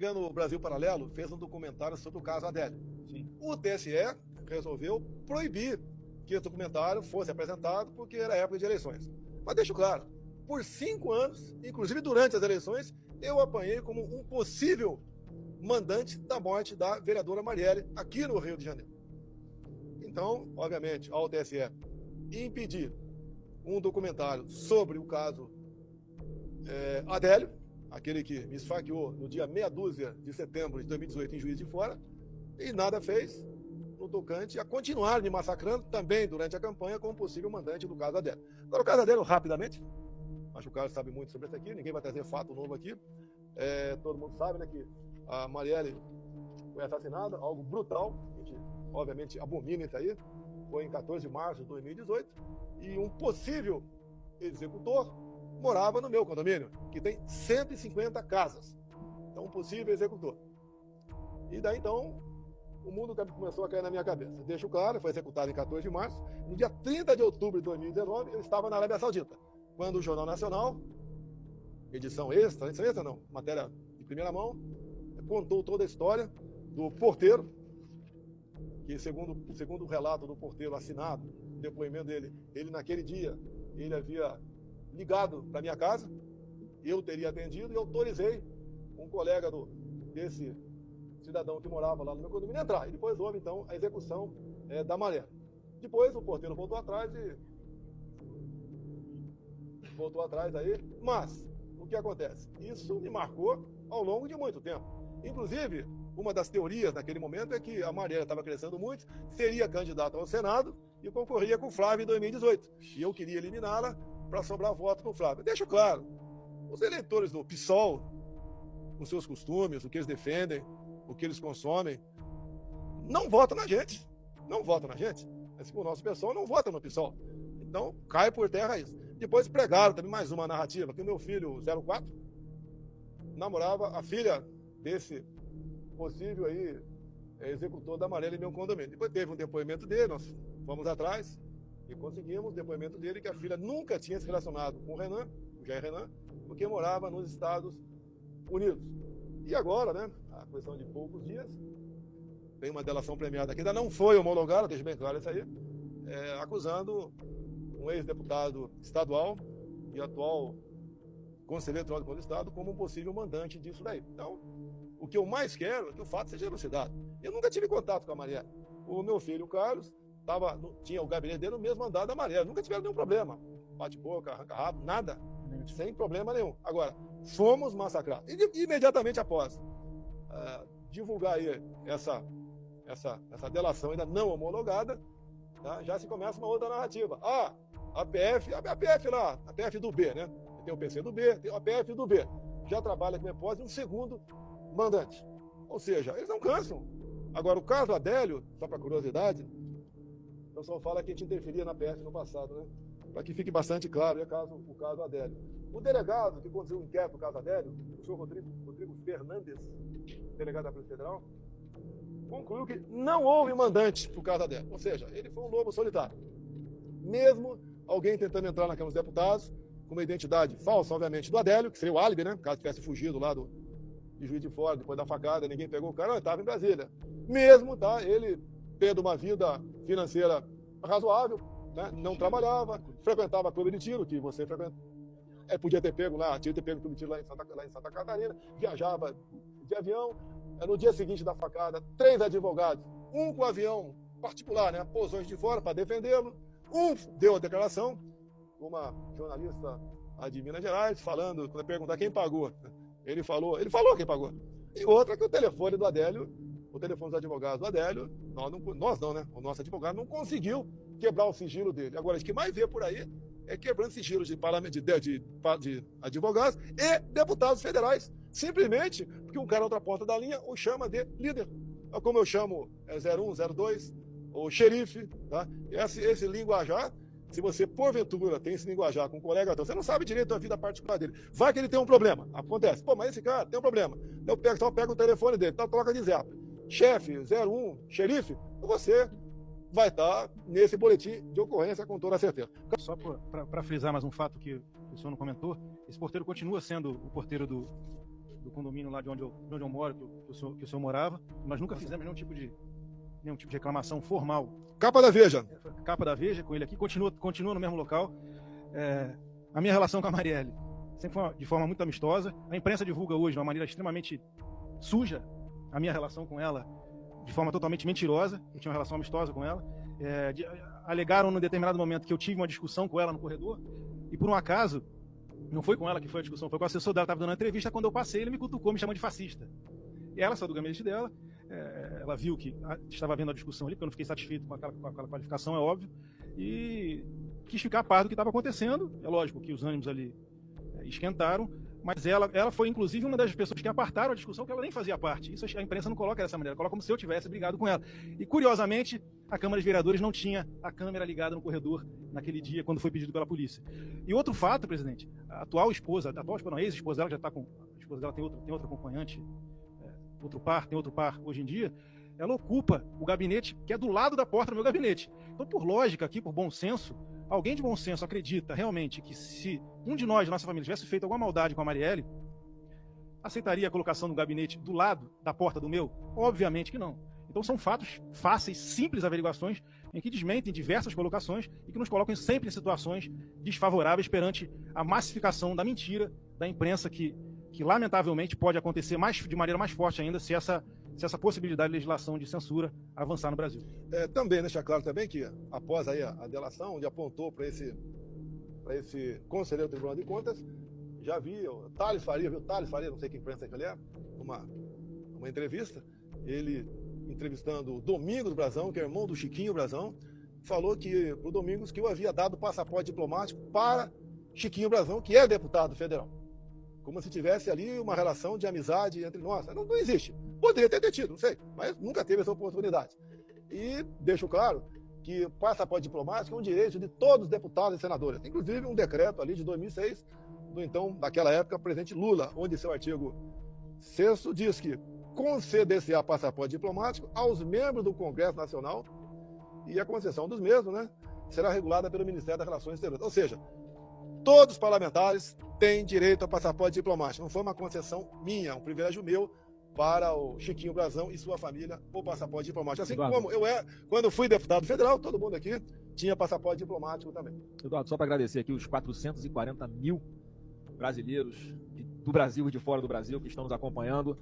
governo Brasil Paralelo fez um documentário sobre o caso Adélio. Sim. O TSE resolveu proibir que esse documentário fosse apresentado porque era época de eleições. Mas deixo claro, por 5 anos, inclusive durante as eleições, eu apanhei como um possível mandante da morte da vereadora Marielle aqui no Rio de Janeiro. Então, obviamente, ao TSE impedir um documentário sobre o caso Adélio, aquele que me esfaqueou no dia meia dúzia de setembro de 2018 em Juiz de Fora, e nada fez no tocante a continuar me massacrando também durante a campanha como possível mandante do caso Adélio. Agora, o caso Adélio, rapidamente, acho que o Carlos sabe muito sobre isso aqui, ninguém vai trazer fato novo aqui. Todo mundo sabe, né, que a Marielle foi assassinada, algo brutal, a gente obviamente abomina isso aí, foi em 14 de março de 2018, e um possível executor morava no meu condomínio, que tem 150 casas. Então, um possível executor. E daí, então, o mundo começou a cair na minha cabeça. Deixo claro, foi executado em 14 de março. No dia 30 de outubro de 2019, eu estava na Arábia Saudita, quando o Jornal Nacional, edição extra não, matéria de primeira mão, contou toda a história do porteiro, que segundo o relato do porteiro assinado, o depoimento dele, ele naquele dia, ele havia ligado para minha casa, eu teria atendido e autorizei um colega desse cidadão que morava lá no meu condomínio a entrar. E depois houve, então, a execução da Marielle. Depois o porteiro voltou atrás aí, mas o que acontece? Isso me marcou ao longo de muito tempo. Inclusive, uma das teorias naquele momento é que a Marielle estava crescendo muito, seria candidata ao Senado e concorria com o Flávio em 2018. E eu queria eliminá-la para sobrar voto com o Flávio. Deixo claro, os eleitores do PSOL, os seus costumes, o que eles defendem, o que eles consomem, não votam na gente. Não votam na gente. Assim como o nosso pessoal não vota no PSOL. Então, cai por terra isso. Depois pregaram também mais uma narrativa, que o meu filho 04 namorava a filha desse possível aí executor da Marielle em meu condomínio. Depois teve um depoimento dele, nós fomos atrás e conseguimos o depoimento dele que a filha nunca tinha se relacionado com o Renan, o Jair Renan, porque morava nos Estados Unidos. E agora, né, a questão de poucos dias, tem uma delação premiada que ainda não foi homologada, deixa bem claro isso aí, acusando um ex-deputado estadual e atual conselheiro eleitoral do Estado como um possível mandante disso daí. Então, o que eu mais quero é que o fato seja elucidado. Eu nunca tive contato com a Marielle. O meu filho, o Carlos, tinha o gabinete dele no mesmo andar da Marielle. Nunca tiveram nenhum problema. Bate-boca, arranca-rabo, nada. Sem problema nenhum. Agora, fomos massacrados. E imediatamente após divulgar aí essa delação ainda não homologada, tá, já se começa uma outra narrativa. A PF lá, a PF do B, né? Tem o PC do B, tem a PF do B. Já trabalha com depósito um segundo mandante. Ou seja, eles não cansam. Agora, o caso Adélio, só para curiosidade, o pessoal fala que a gente interferia na PF no passado, né? Para que fique bastante claro, o caso Adélio. O delegado que conduziu o inquérito do caso Adélio, o senhor Rodrigo Fernandes, delegado da Polícia Federal, concluiu que não houve mandante para o caso Adélio. Ou seja, ele foi um lobo solitário. Mesmo alguém tentando entrar na Câmara dos Deputados, com uma identidade falsa, obviamente, do Adélio, que seria o álibi, né? Caso tivesse fugido lá de Juiz de Fora, depois da facada, ninguém pegou o cara, ele estava em Brasília. Mesmo, tá? Ele tendo uma vida financeira razoável, né? Não trabalhava, frequentava clube de tiro, que você frequenta. Podia ter pego clube de tiro lá em Santa Catarina, viajava de avião. No dia seguinte da facada, 3 advogados, um com avião particular, né? Pousou de fora para defendê-lo, um deu a declaração, uma jornalista de Minas Gerais, falando, quando perguntar quem pagou, ele falou quem pagou. E outra que o telefone do Adélio, o telefone dos advogados do Adélio, nós não, né? O nosso advogado não conseguiu quebrar o sigilo dele. Agora, o que mais vê por aí é quebrando sigilos de advogados e deputados federais, simplesmente porque um cara na outra ponta da linha o chama de líder. Como eu chamo 01, 02, ou xerife, tá? Esse linguajar. Se você, porventura, tem esse linguajar com um colega, você não sabe direito da vida particular dele. Vai que ele tem um problema. Acontece. Mas esse cara tem um problema. Eu pego o telefone dele, troca de zap. Chefe, 01, xerife, você vai estar nesse boletim de ocorrência com toda certeza. Só para frisar mais um fato que o senhor não comentou, esse porteiro continua sendo o porteiro do do condomínio lá de onde eu moro, que o senhor morava. Nós nunca fizemos nenhum tipo de reclamação formal. Capa da Veja. Capa da Veja com ele aqui, continua no mesmo local. A minha relação com a Marielle sempre foi de forma muito amistosa. A imprensa divulga hoje de uma maneira extremamente suja a minha relação com ela, de forma totalmente mentirosa. Eu tinha uma relação amistosa com ela. Alegaram num determinado momento que eu tive uma discussão com ela no corredor, e por um acaso, não foi com ela que foi a discussão, foi com o assessor dela, estava dando uma entrevista, quando eu passei, ele me cutucou, me chamou de fascista. E ela saiu do gabinete dela, ela viu que estava havendo a discussão ali, porque eu não fiquei satisfeito com aquela qualificação, é óbvio, e quis ficar a par do que estava acontecendo. É lógico que os ânimos ali esquentaram, mas ela foi, inclusive, uma das pessoas que apartaram a discussão, que ela nem fazia parte. Isso a imprensa não coloca dessa maneira, coloca como se eu tivesse brigado com ela. E, curiosamente, a Câmara dos Vereadores não tinha a câmera ligada no corredor naquele dia, quando foi pedido pela polícia. E outro fato, presidente, a ex-esposa dela, já está com... A esposa dela tem outra acompanhante, tem outro par hoje em dia, ela ocupa o gabinete que é do lado da porta do meu gabinete. Então, por lógica aqui, por bom senso, alguém de bom senso acredita realmente que se um de nós, de nossa família, tivesse feito alguma maldade com a Marielle, aceitaria a colocação do gabinete do lado da porta do meu? Obviamente que não. Então são fatos fáceis, simples averiguações, em que desmentem diversas colocações e que nos colocam sempre em situações desfavoráveis perante a massificação da mentira da imprensa, que lamentavelmente pode acontecer de maneira mais forte ainda se essa possibilidade de legislação de censura avançar no Brasil. Também deixa claro também que, após aí a delação, onde apontou para esse conselheiro do Tribunal de Contas, já vi o Thales Faria, não sei que imprensa que ele é, uma entrevista, ele entrevistando o Domingos Brazão, que é irmão do Chiquinho Brazão, falou que o Domingos que eu havia dado passaporte diplomático para Chiquinho Brazão, que é deputado federal. Como se tivesse ali uma relação de amizade entre nós. Não existe. Poderia ter tido, não sei, mas nunca teve essa oportunidade. E deixo claro que passaporte diplomático é um direito de todos os deputados e senadores. Inclusive um decreto ali de 2006, daquela época, presidente Lula, onde seu artigo 6º diz que conceder-se-á passaporte diplomático aos membros do Congresso Nacional, e a concessão dos mesmos, será regulada pelo Ministério das Relações Exteriores. Ou seja, todos os parlamentares têm direito a passaporte diplomático. Não foi uma concessão minha, um privilégio meu para o Chiquinho Brazão e sua família o passaporte diplomático. Assim Eduardo, como quando fui deputado federal, todo mundo aqui tinha passaporte diplomático também. Eduardo, só para agradecer aqui os 440 mil brasileiros do Brasil e de fora do Brasil que estão nos acompanhando.